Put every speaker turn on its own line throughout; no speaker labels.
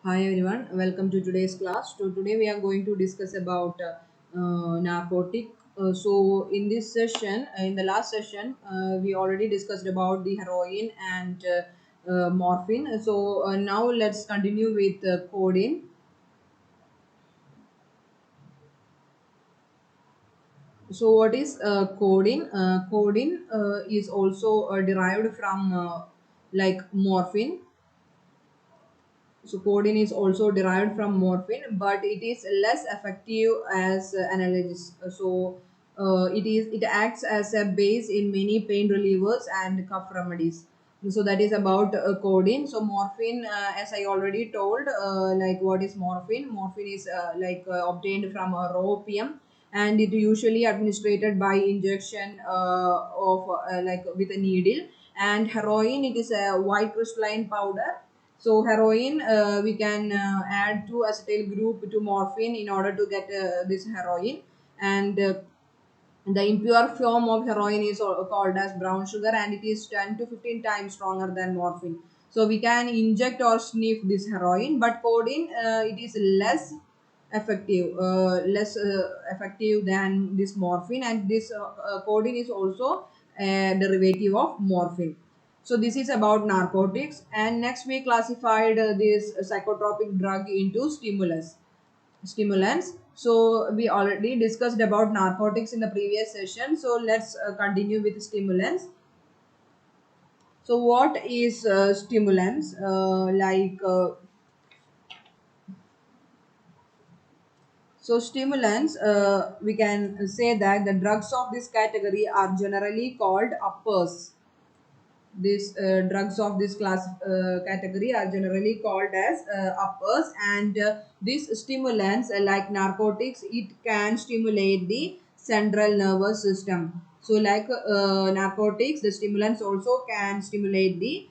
Hi everyone, welcome to today's class. So today we are going to discuss about narcotic. In this session, in the last session, we already discussed about the heroin and morphine. Now let's continue with codeine. So what is codeine? Codeine is also derived from like morphine. So codeine is also derived from morphine, but it is less effective as analgesic. It acts as a base in many pain relievers and cough remedies. So that is about codeine. So morphine, as I already told, like what is morphine? Morphine is obtained from a raw opium, and it usually administered by injection of like with a needle. And heroin, it is a white crystalline powder. So heroin, we can add two acetyl group to morphine in order to get this heroin. And the impure form of heroin is called as brown sugar, and it is 10 to 15 times stronger than morphine. So we can inject or sniff this heroin, but codeine, it is less effective than this morphine, and this codeine is also a derivative of morphine. So this is about narcotics, and next we classified this psychotropic drug into stimulants. So we already discussed about narcotics in the previous session. So let's continue with stimulants. So what is stimulants? Stimulants, we can say that the drugs of this category are generally called uppers. These drugs of this class category are generally called as uppers, and these stimulants, like narcotics, it can stimulate the central nervous system. So like narcotics, the stimulants also can stimulate the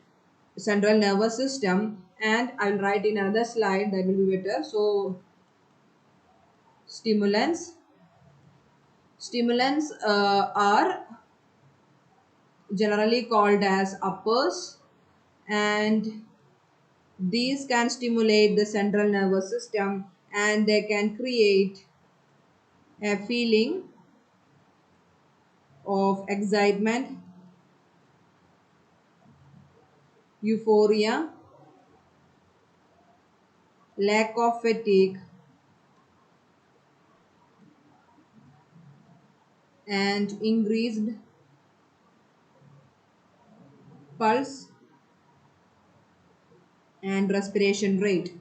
central nervous system, and I'll write in another slide, that will be better. So stimulants are generally called as uppers, and these can stimulate the central nervous system, and they can create a feeling of excitement, euphoria, lack of fatigue, and increased pulse and respiration rate.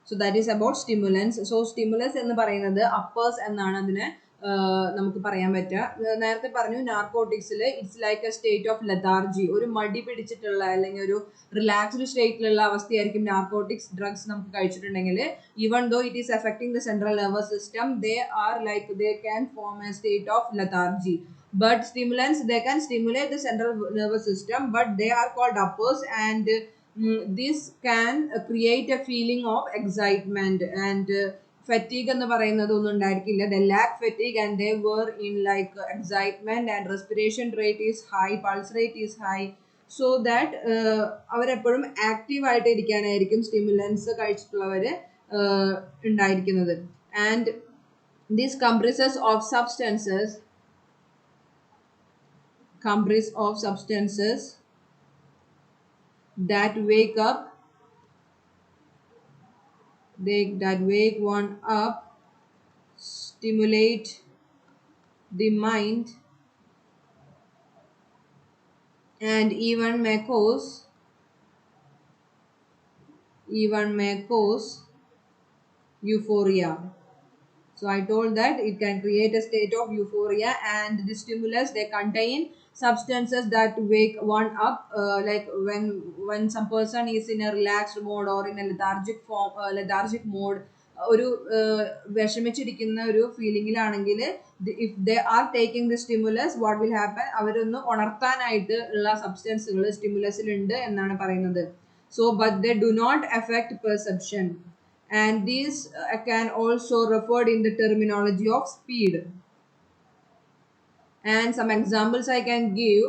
So that is about stimulants. So stimulus എന്ന് പറയുന്നത് uppers എന്നാണ് അതിനെ നമുക്ക് പറയാൻ പറ്റുക. നേരത്തെ പറഞ്ഞു നാർക്കോട്ടിക്സിൽ it's like a state of lethargy, ഒരു മടി പിടിച്ചിട്ടുള്ള അല്ലെങ്കിൽ ഒരു റിലാക്സ്ഡ് സ്റ്റേറ്റിലുള്ള അവസ്ഥയായിരിക്കും നാർക്കോട്ടിക്സ് ഡ്രഗ്സ് നമുക്ക് കഴിച്ചിട്ടുണ്ടെങ്കിൽ. Even though it is affecting the central nervous system, they can form a state of lethargy. But stimulants, they can stimulate the central nervous system, but they are called uppers, and this can create a feeling of excitement, and fatigue എന്ന് പറയുന്നത് ഒന്നും ഉണ്ടായിരിക്കില്ല. They lack fatigue, and they were in like excitement, and respiration rate is high, pulse rate is high. So that അവരെപ്പോഴും active ആയിട്ട് ഇരിക്കാനായിരിക്കും stimulants കഴിച്ചിട്ടുള്ളവര് ഉണ്ടായിരിക്കുന്നത്. And these comprise of substances that wake one up, stimulate the mind, and even may cause euphoria. So I told that it can create a state of euphoria, and the stimulus, they contain substances that wake one up, like when some person is in a relaxed mode or in a lethargic mode, ഒരു വിഷമിച്ചിരിക്കുന്ന ഒരു ഫീലിംഗിലാണെങ്കിൽ, if they are taking the stimulus, what will happen, അവരൊന്ന് ഉണർത്താനായിട്ട് ഉള്ള സബ്സ്റ്റൻസുകൾ സ്റ്റിമുലസിലുണ്ട് എന്നാണ് പറയുന്നത്. So but they do not affect perception, and these can also referred in the terminology of speed. And some examples I can give.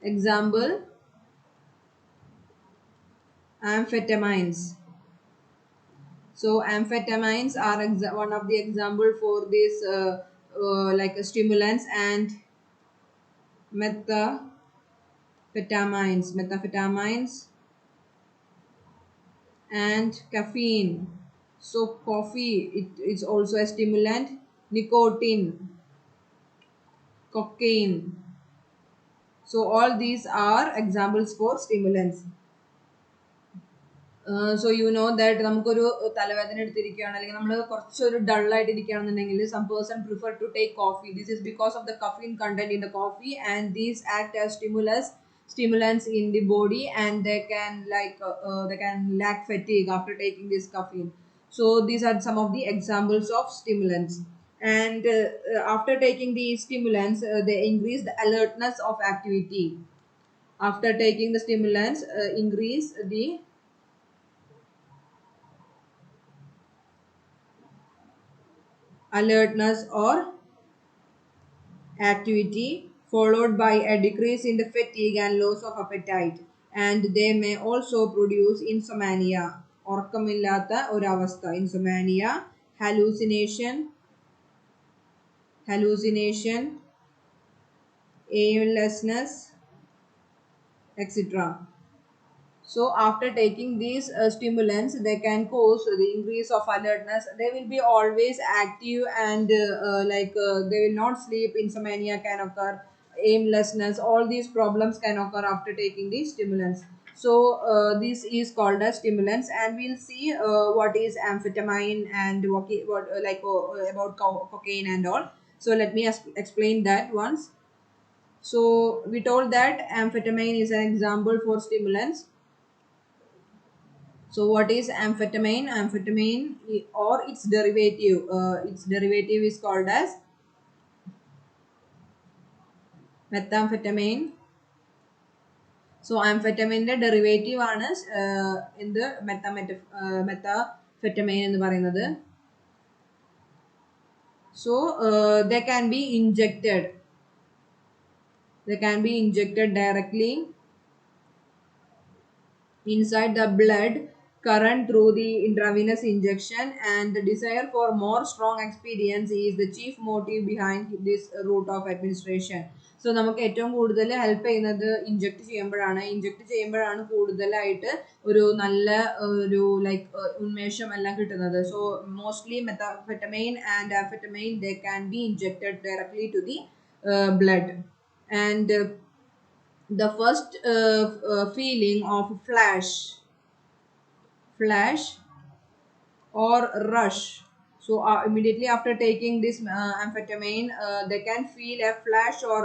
Example, Amphetamines. So amphetamines are one of the example for this like stimulants, and methamphetamines and caffeine. So coffee, it is also a stimulant. Nicotine, cocaine. So all these are examples for stimulants. So you know that നമുക്കൊരു തലവേദന എടുത്തിരിക്കുകയാണ്, അല്ലെങ്കിൽ നമ്മൾ കുറച്ചൊരു ഡള്ളായിട്ട് ഇരിക്കുകയാണെന്നുണ്ടെങ്കിൽ some person prefer to take coffee. This is because of the caffeine content in the coffee, and these act as stimulants in the body, and they can lack fatigue after taking this caffeine. So these are some of the examples of stimulants. And after taking these stimulants, they increase the alertness of activity. After taking the stimulants, increase the alertness or activity, followed by a decrease in the fatigue and loss of appetite. And they may also produce insomnia, ഉറക്കമില്ലാത്ത ഒരവസ്ഥ, insomnia, hallucination, aimlessness, etc. So after taking these stimulants, they can cause the increase of alertness. They will be always active, and they will not sleep. Insomnia can occur, aimlessness, all these problems can occur after taking these stimulants. So this is called as stimulants, and we'll see what is amphetamine and about cocaine and all. So let me explain that once. So we told that amphetamine is an example for stimulants. So what is amphetamine? Amphetamine or its derivative. Its derivative is called as methamphetamine. So amphetamine derivative ആണ് in the methamphetamine എന്ന് പറയുന്നത്. So they can be injected. They can be injected directly inside the blood current through the intravenous injection, and the desire for more strong experience is the chief motive behind this route of administration. So നമുക്ക് ഏറ്റവും കൂടുതൽ help ചെയ്യുന്നത് inject ചെയ്യുമ്പോഴാണ് കൂടുതലായിട്ട് ഒരു നല്ല ഒരു like ഉന്മേഷം എല്ലാം കിട്ടുന്നത്. So mostly methamphetamine and amphetamine they can be injected directly to the blood. And the first feeling of flash or rush. So immediately after taking this amphetamine, they can feel a flash or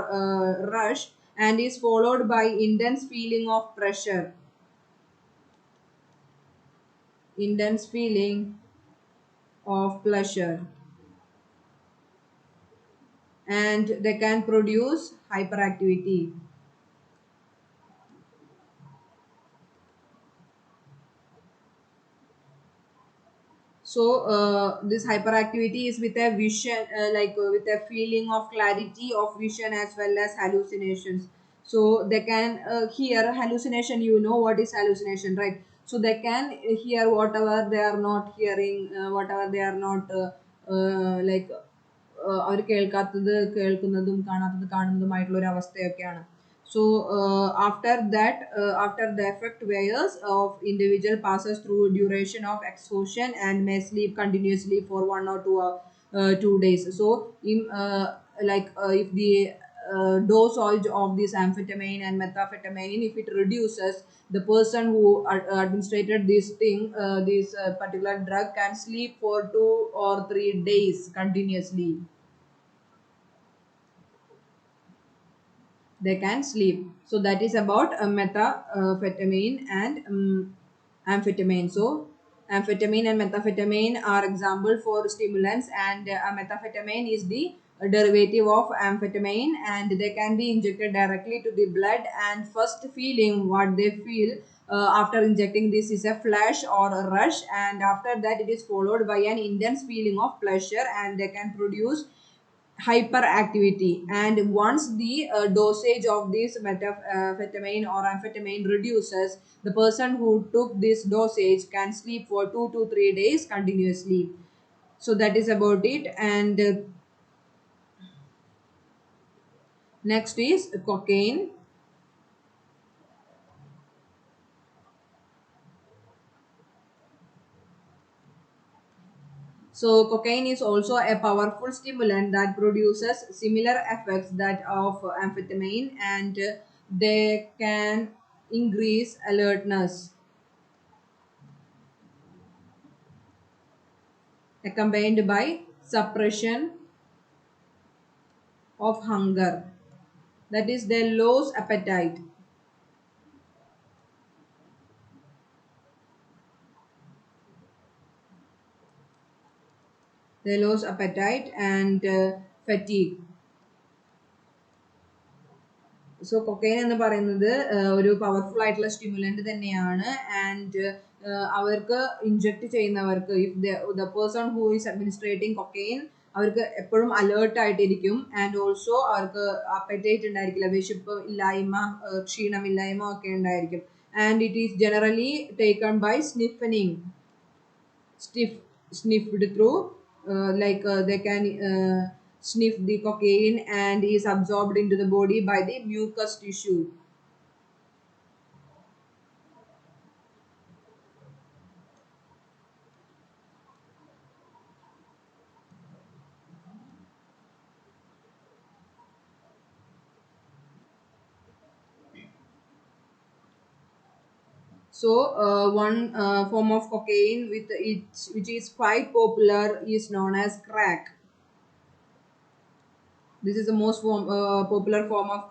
rush, and is followed by intense feeling of pressure, intense feeling of pleasure, and they can produce hyperactivity. So this hyperactivity is with a vision, with a feeling of clarity of vision as well as hallucinations. So they can hear hallucination. You know what is hallucination, right? So they can hear whatever they are not hearing, whatever they are not അവർ കേൾക്കാത്തത് കേൾക്കുന്നതും കാണാത്തത് കാണുന്നതുമായിട്ടുള്ള ഒരു അവസ്ഥയൊക്കെയാണ്. So after the effect wears off, individual passes through duration of exhaustion and may sleep continuously for 1 or 2 days. So if the dosage of this amphetamine and methamphetamine, if it reduces, the person who administered this particular drug can sleep for 2 or 3 days continuously. They can sleep. So that is about methamphetamine and amphetamine. So amphetamine and methamphetamine are example for stimulants, and methamphetamine is the derivative of amphetamine, and they can be injected directly to the blood. And first feeling what they feel after injecting this is a flash or a rush, and after that it is followed by an intense feeling of pleasure, and they can produce hyperactivity. And once the dosage of this methamphetamine or amphetamine reduces, the person who took this dosage can sleep for 2 to 3 days continuously. So that is about it. And next is cocaine. So cocaine is also a powerful stimulant that produces similar effects that of amphetamine, and they can increase alertness accompanied by suppression of hunger. That is, they lose appetite. They lose appetite and fatigue. So cocaine എന്ന് പറയുന്നത് ഒരു powerful ആയിട്ടുള്ള stimulant തന്നെയാണ്. And അവർക്ക് inject ചെയ്യുന്നവർക്ക്, if the person who is administrating cocaine, അവർക്ക് എപ്പോഴും alert ആയിട്ടിരിക്കും. ആൻഡ് ഓൾസോ അവർക്ക് അപ്പറ്റൈറ്റ് ഉണ്ടായിരിക്കില്ല, വിശപ്പ് ഇല്ലായ്മ, ക്ഷീണമില്ലായ്മ ഒക്കെ ഉണ്ടായിരിക്കും. And it is generally taken by sniffing, stiff sniffed through, they can sniff the cocaine and is absorbed into the body by the mucous tissue. So one form of cocaine with it which is quite popular is known as crack. This is the most popular form of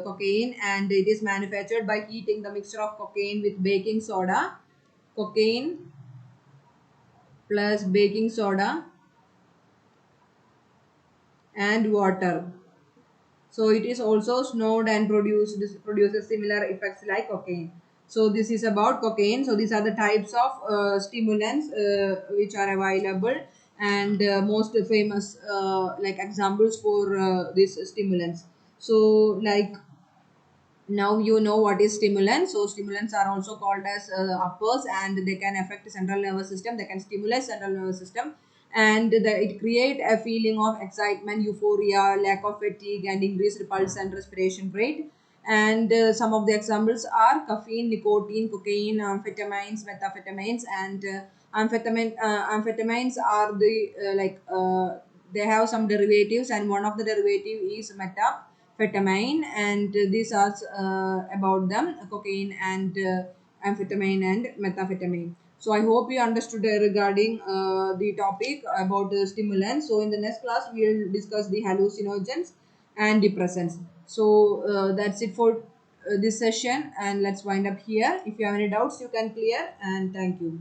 cocaine, and it is manufactured by heating the mixture of cocaine with baking soda. Cocaine plus baking soda and water. So it is also snowed and produces similar effects like cocaine. So this is about cocaine. So these are the types of stimulants which are available, and most famous like examples for these stimulants. So like now you know what is stimulants. So stimulants are also called as uppers, and they can affect the central nervous system. They can stimulate central nervous system, and it create a feeling of excitement, euphoria, lack of fatigue, and increased pulse and respiration rate. And some of the examples are caffeine, nicotine, cocaine, amphetamines, methamphetamines. And amphetamines are the they have some derivatives, and one of the derivative is methamphetamine. And these are about them, cocaine and amphetamine and methamphetamine. So I hope you understood regarding the topic about the stimulants. So in the next class we will discuss the hallucinogens and depressants. So that's it for this session, and let's wind up here. If you have any doubts you can clear, and thank you.